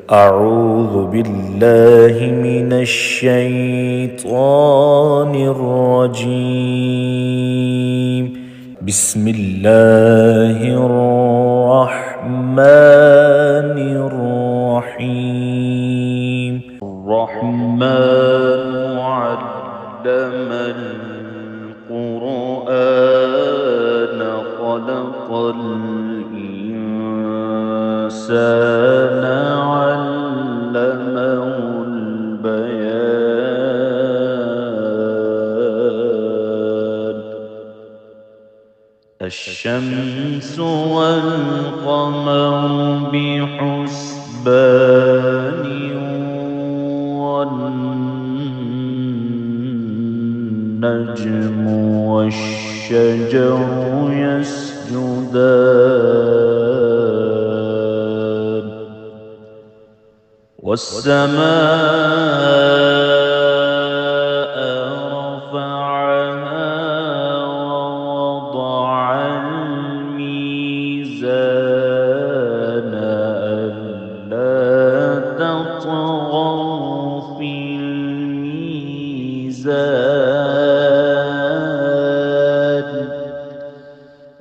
أعوذ بالله من الشيطان الرجيم. بسم الله الرحمن الرحيم. الرحمن علم القرآن خلق الإنسان علمه البيان. الشمس والقمر بحسبان والنجم والشجر يسجدان والسماء رفعها ووضع الميزان ألا تطغوا في الميزان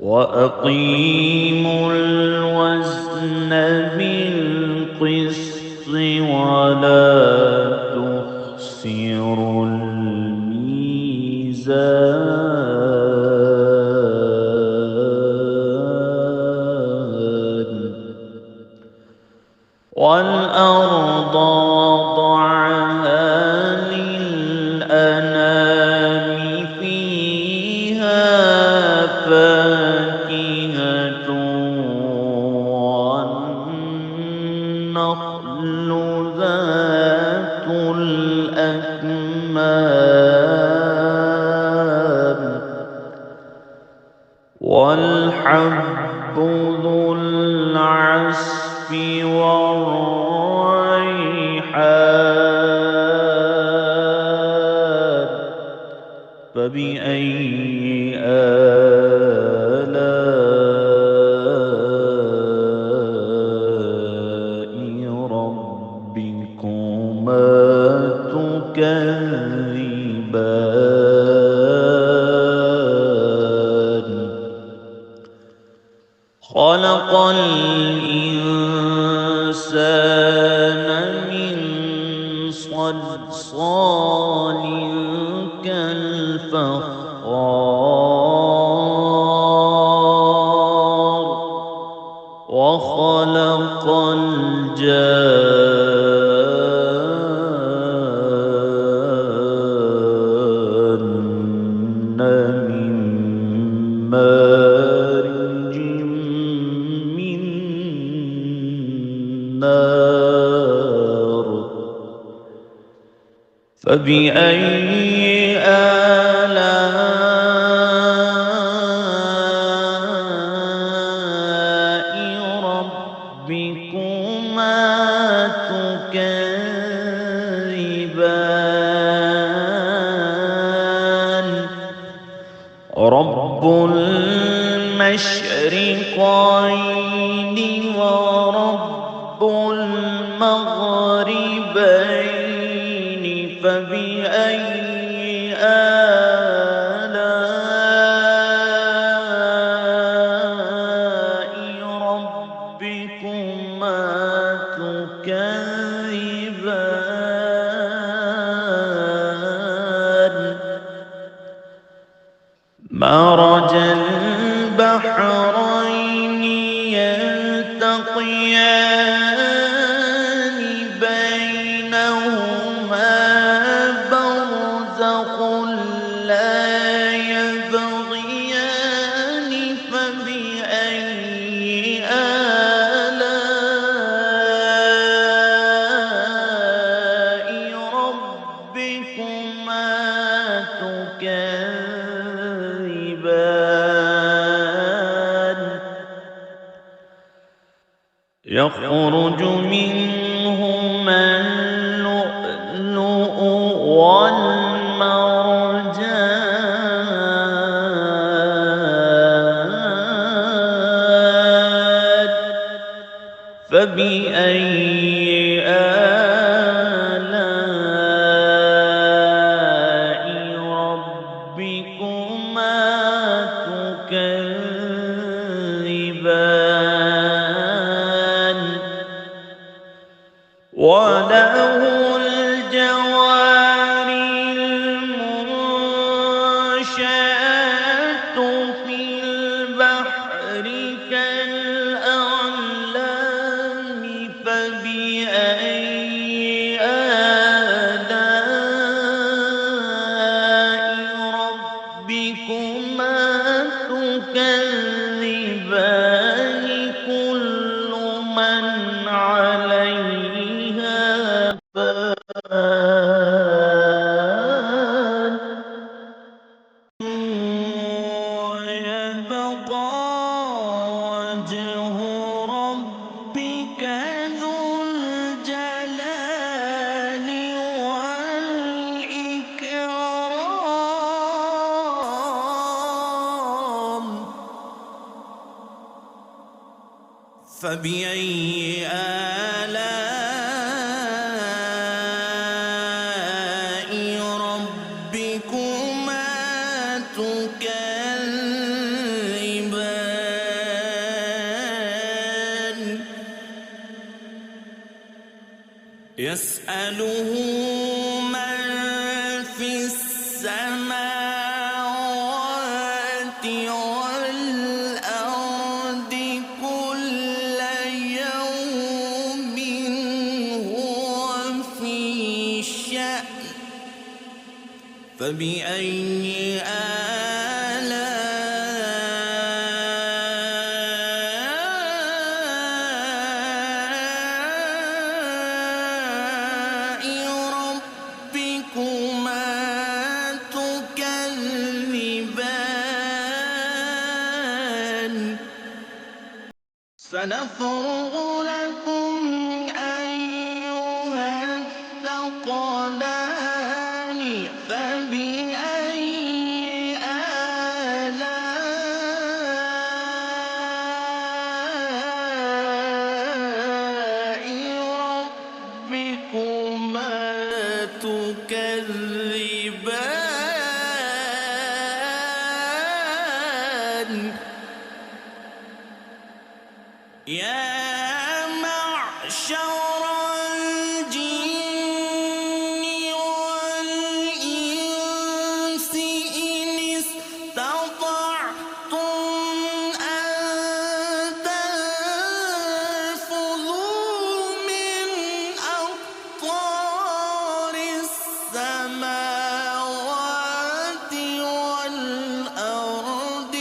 وأقيموا الوزن بالقسط ولا تخسروا الميزان. والأرض وضعها للأنام فيها فاكهة والنخل ذات الأكمام والحب ذو العصف والريحان. فبأي آلاء ربكما تكذبان. خلق الإنسان من صلصال كالفخار وخلق الجان من مارج من نار. فبأي آلاء ربكما تكذبان. رب المشرقين ورب المغربين. فبأي آلاء ربكما تكذبان. مرج البحرين يلتقيان بينهما برزخ لا يبغيان. فبأي آلاء ربكما تكذبان. يخرج منهما اللؤلؤ والمرجان. فبأي وله الجوار المنشآت في البحر كالأعلام فبأي آلاء ربكما تكذبان كل من عليها فان ويبقى وجه ربك ذو الجلال والإكرام فبأي آلاء ربكما تكذبان يسأله من في السماوات والأرض كل يوم هو في شأن فبأي آلاء ربكما تكذبان سنفرغ لكم أيها الثقلان فبأي آلاء ربكما تكذبان يا معشر الجن والإنس إن استطعتم أن تنفذوا من أقطار السماوات والأرض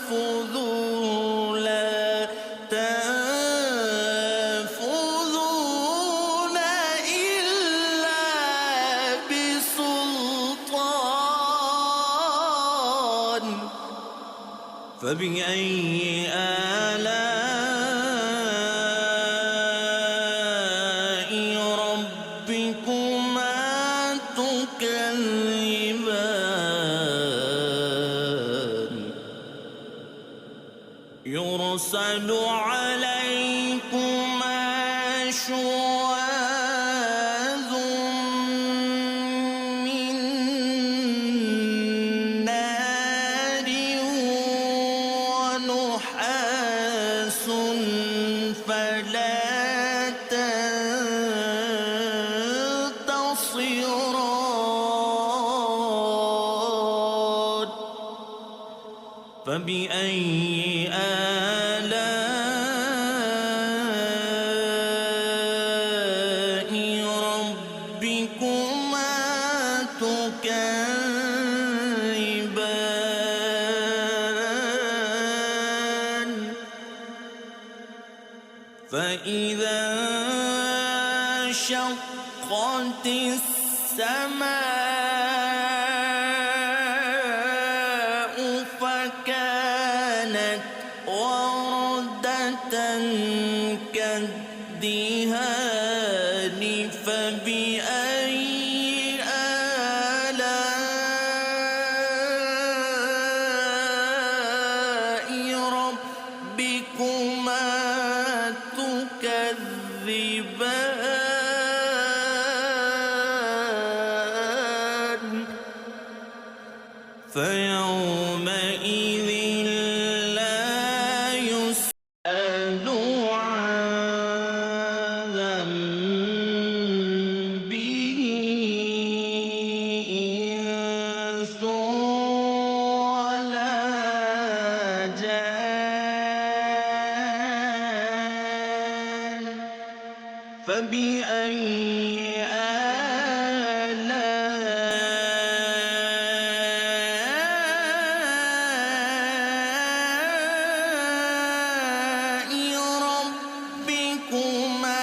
فانفذوا لا تنفذون إلا بسلطان فبأي آلاء ربكما تكذبان يرسل عليكما شواظ من نار ونحاس فلا تنتصران فبأي آلاء ربكما تكذبان فإذا انشقت السماء فكانت وردة كالدهان فبأي آلاء ربكما تكذبان فيومئذ لا يسأل عن فبأي آلاء ربكما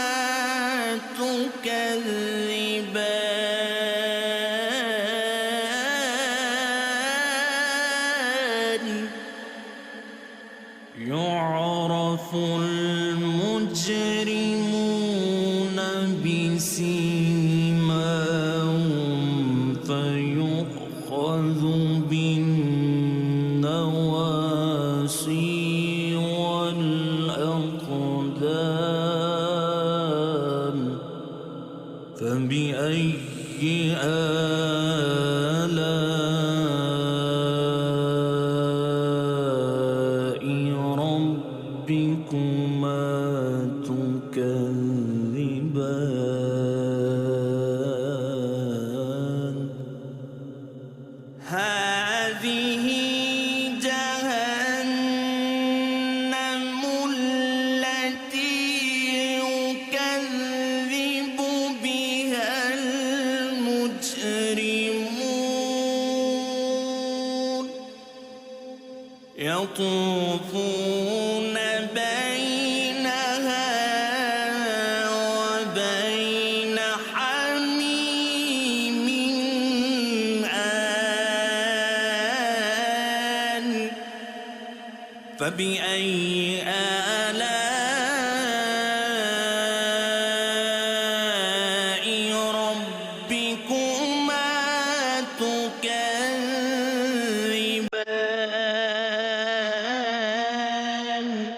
تكذبان يعرف المجرمون بسيماهم فيؤخذ بالنواصي والأقدام فبأي آلاء ربكما تكذبان هذه جهنم التي يكذب بها المجرمون يطوفون بينها وبين حميم آن فبأي آلاء ربكما تكذبان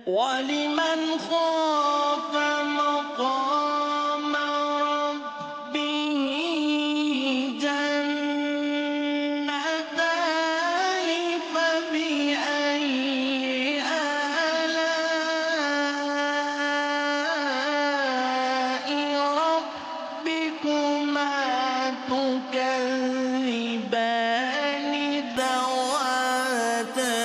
ولمن خاف مقام ربه جنتان فبأي آلاء ربكما تكذبان ذواتا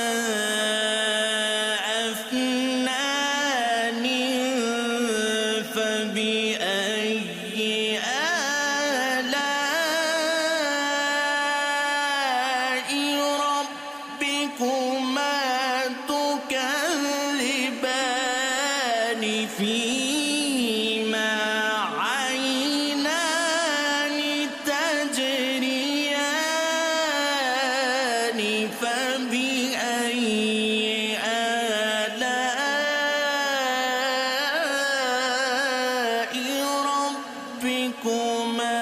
أفنان فبأي آلاء ربكما تكذبان فيهما عينان تجريان فبأي آلاء ربكما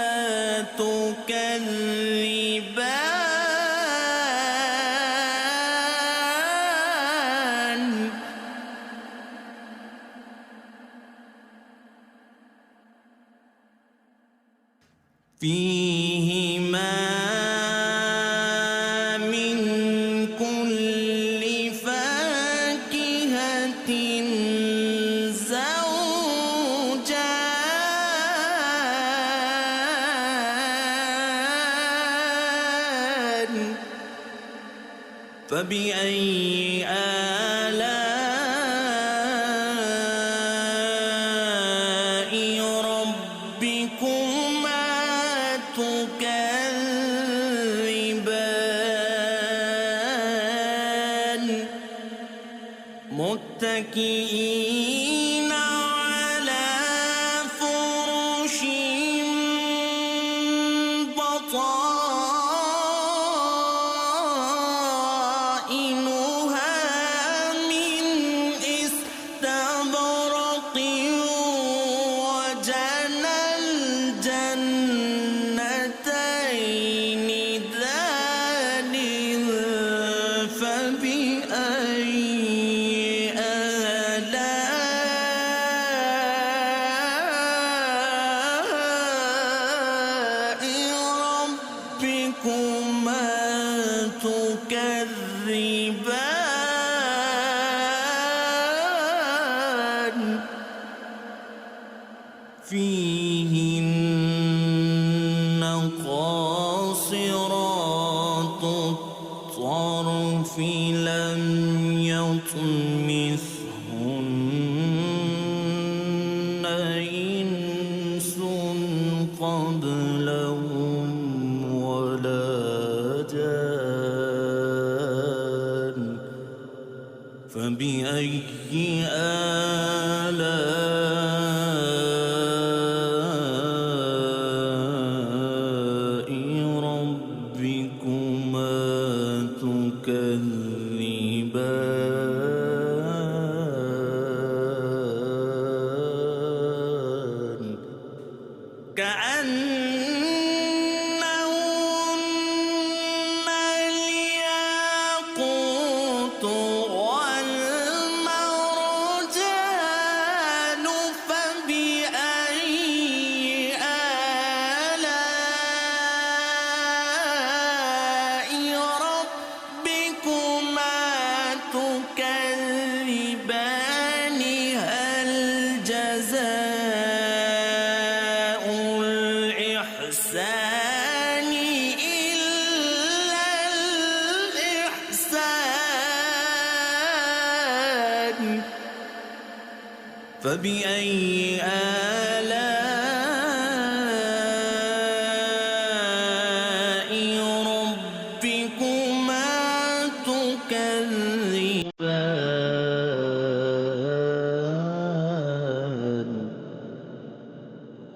تكذبان فيهما من كل فاكهة زوجان فبأي آلاء ربكما تكذبان متكئين على فرش بطائنها من استبرق وجنى الجنتين دان فبأي آلاء ربكما تكذبان فيهن قاصرات الطرف لم يطمثهن كأنهن الياقوت والمرجان فبأي آلاء ربكما تكذبان هل جزاء الإحسان إلا الإحسان فبأي آلاء ربكما تكذبان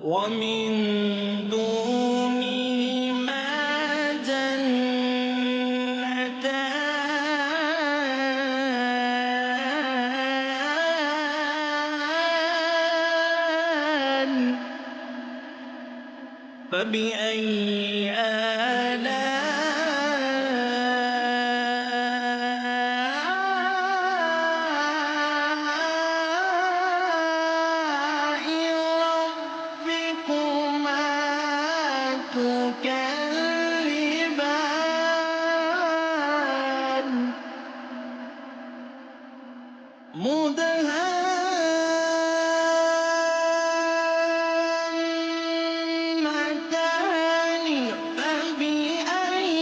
ومن دونهما جنتان فبأي آلاء ربكما تكذبان مدهامتان فبأي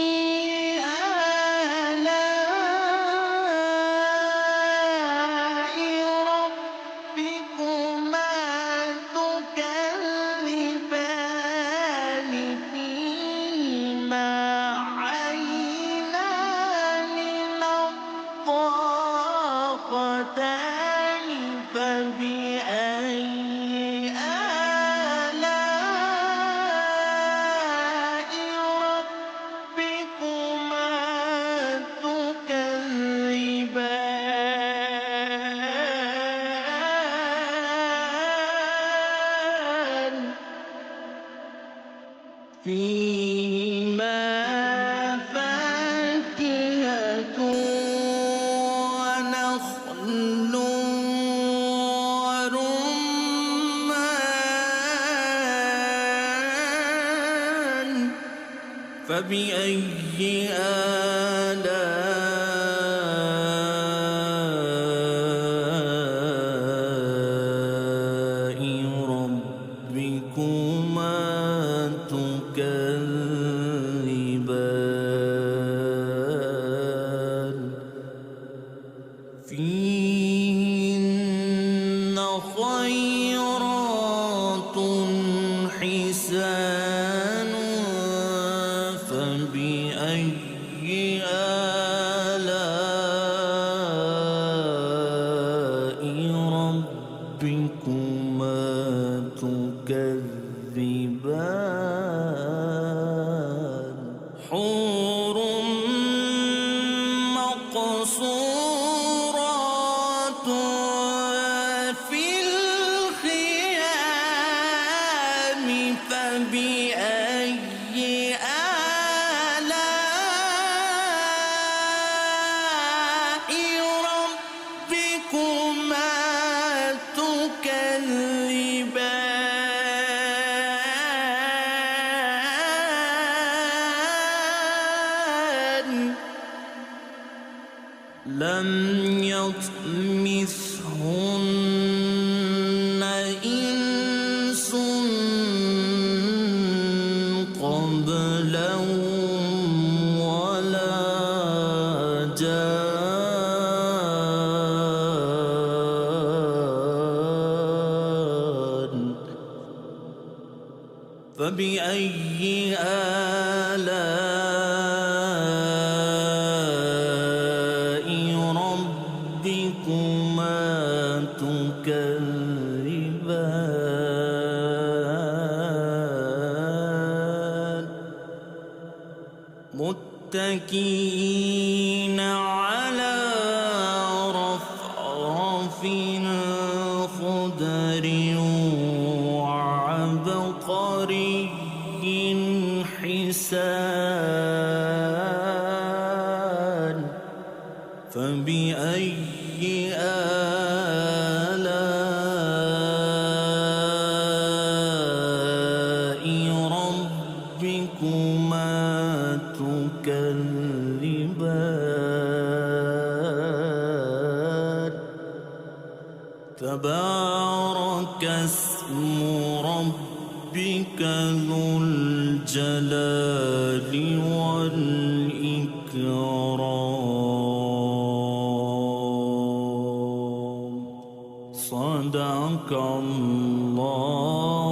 آلاء ربكما تكذبان فيهما عينان نضاختان فبأي آلاء ربكما تكذبان فيهما فاكهة ونخل ورمان فبأي آلاء ربكما تكذبان فيهن خيرات حسان فبأي آلاء ربكما تكذبان حور مقصورات في الخيام فبأي آلاء ربكما تكذبان لم يطمثهن إنس قبلهم ولا جان فبأي آلاء ربكما تكذبان متكئين على رفرف خضر وعبقر تبارك اسم ربك ذو الجلال والإكرام. صدق الله